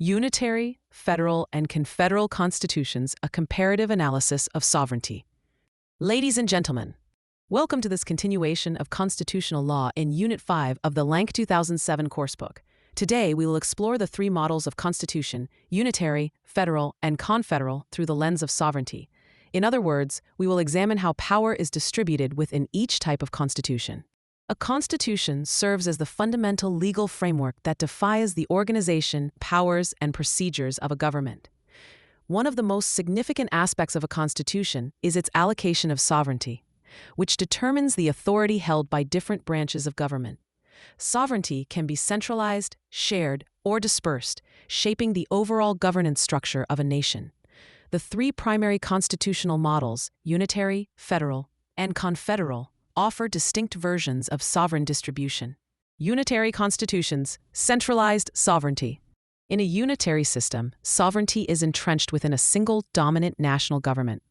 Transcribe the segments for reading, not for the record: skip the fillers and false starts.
Unitary, Federal, and Confederal Constitutions, a comparative analysis of sovereignty. Ladies and gentlemen, welcome to this continuation of constitutional law in Unit 5 of the Lank 2007 coursebook. Today, we will explore the three models of constitution, unitary, federal, and confederal, through the lens of sovereignty. In other words, we will examine how power is distributed within each type of constitution. A constitution serves as the fundamental legal framework that defines the organization, powers, and procedures of a government. One of the most significant aspects of a constitution is its allocation of sovereignty, which determines the authority held by different branches of government. Sovereignty can be centralized, shared, or dispersed, shaping the overall governance structure of a nation. The three primary constitutional models, unitary, federal, and confederal, offer distinct versions of sovereign distribution. Unitary constitutions, centralized sovereignty. In a unitary system, sovereignty is entrenched within a single dominant national government.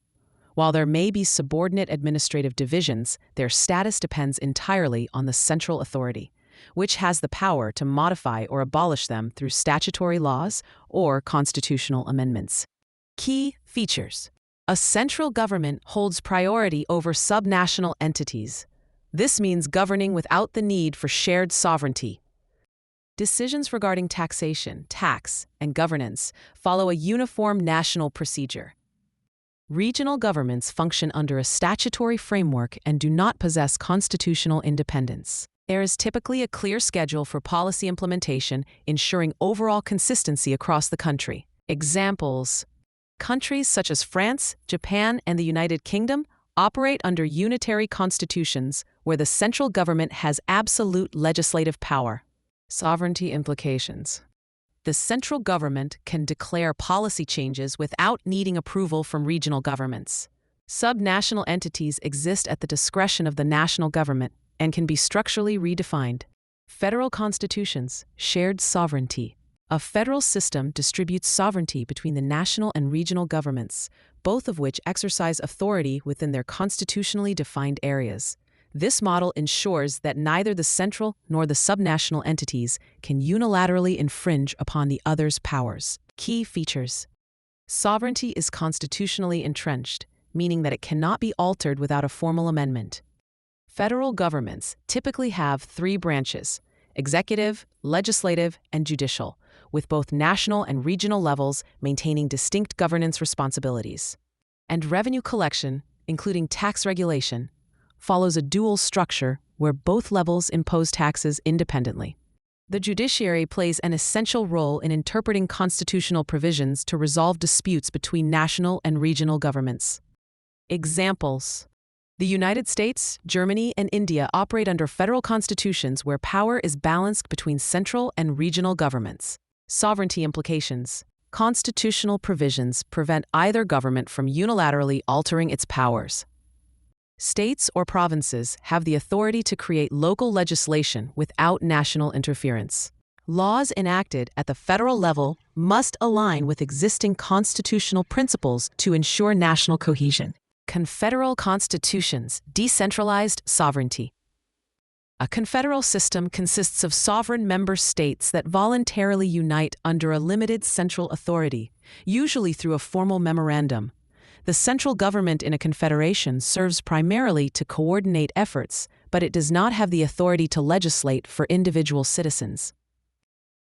While there may be subordinate administrative divisions, their status depends entirely on the central authority, which has the power to modify or abolish them through statutory laws or constitutional amendments. Key features. A central government holds priority over subnational entities. This means governing without the need for shared sovereignty. Decisions regarding taxation, tax, and governance follow a uniform national procedure. Regional governments function under a statutory framework and do not possess constitutional independence. There is typically a clear schedule for policy implementation, ensuring overall consistency across the country. Examples: countries such as France, Japan, and the United Kingdom operate under unitary constitutions where the central government has absolute legislative power. Sovereignty implications. The central government can declare policy changes without needing approval from regional governments. Subnational entities exist at the discretion of the national government and can be structurally redefined. Federal constitutions, shared sovereignty. A federal system distributes sovereignty between the national and regional governments, both of which exercise authority within their constitutionally defined areas. This model ensures that neither the central nor the subnational entities can unilaterally infringe upon the other's powers. Key features. Sovereignty is constitutionally entrenched, meaning that it cannot be altered without a formal amendment. Federal governments typically have three branches: executive, legislative, and judicial, with both national and regional levels maintaining distinct governance responsibilities. And revenue collection, including tax regulation, follows a dual structure where both levels impose taxes independently. The judiciary plays an essential role in interpreting constitutional provisions to resolve disputes between national and regional governments. Examples: the United States, Germany, and India operate under federal constitutions where power is balanced between central and regional governments. Sovereignty implications. Constitutional provisions prevent either government from unilaterally altering its powers. States or provinces have the authority to create local legislation without national interference. Laws enacted at the federal level must align with existing constitutional principles to ensure national cohesion. Confederal constitutions, decentralized sovereignty. A confederal system consists of sovereign member states that voluntarily unite under a limited central authority, usually through a formal memorandum. The central government in a confederation serves primarily to coordinate efforts, but it does not have the authority to legislate for individual citizens.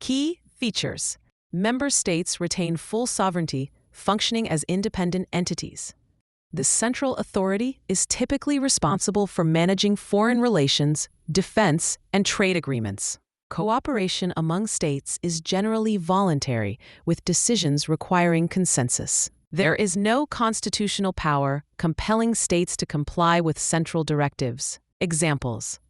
Key features. Member states retain full sovereignty, functioning as independent entities. The central authority is typically responsible for managing foreign relations, defense, and trade agreements. Cooperation among states is generally voluntary, with decisions requiring consensus. There is no constitutional power compelling states to comply with central directives. Examples.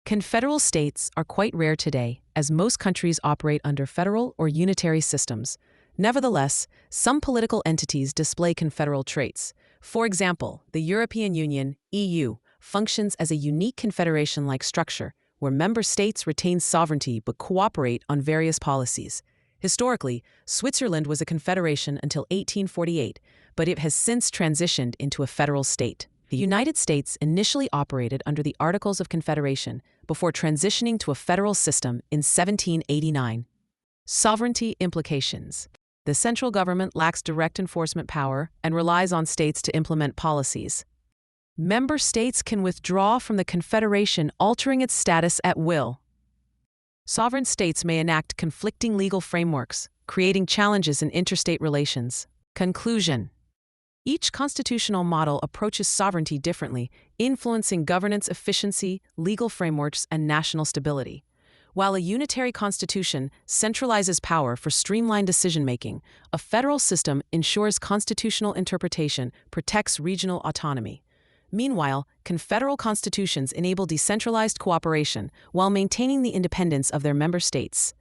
Confederal states are quite rare today, as most countries operate under federal or unitary systems. Nevertheless, some political entities display confederal traits. For example, the European Union, EU, functions as a unique confederation-like structure where member states retain sovereignty but cooperate on various policies. Historically, Switzerland was a confederation until 1848, but it has since transitioned into a federal state. The United States initially operated under the Articles of Confederation before transitioning to a federal system in 1789. Sovereignty implications. The central government lacks direct enforcement power and relies on states to implement policies. Member states can withdraw from the Confederation, altering its status at will. Sovereign states may enact conflicting legal frameworks, creating challenges in interstate relations. Conclusion. Each constitutional model approaches sovereignty differently, influencing governance efficiency, legal frameworks, and national stability. While a unitary constitution centralizes power for streamlined decision-making, a federal system ensures constitutional interpretation, protects regional autonomy. Meanwhile, confederal constitutions enable decentralized cooperation while maintaining the independence of their member states.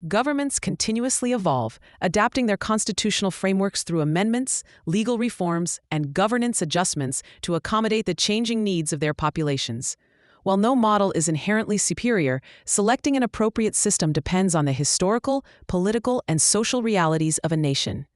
Governments continuously evolve, adapting their constitutional frameworks through amendments, legal reforms, and governance adjustments to accommodate the changing needs of their populations. While no model is inherently superior, selecting an appropriate system depends on the historical, political, and social realities of a nation.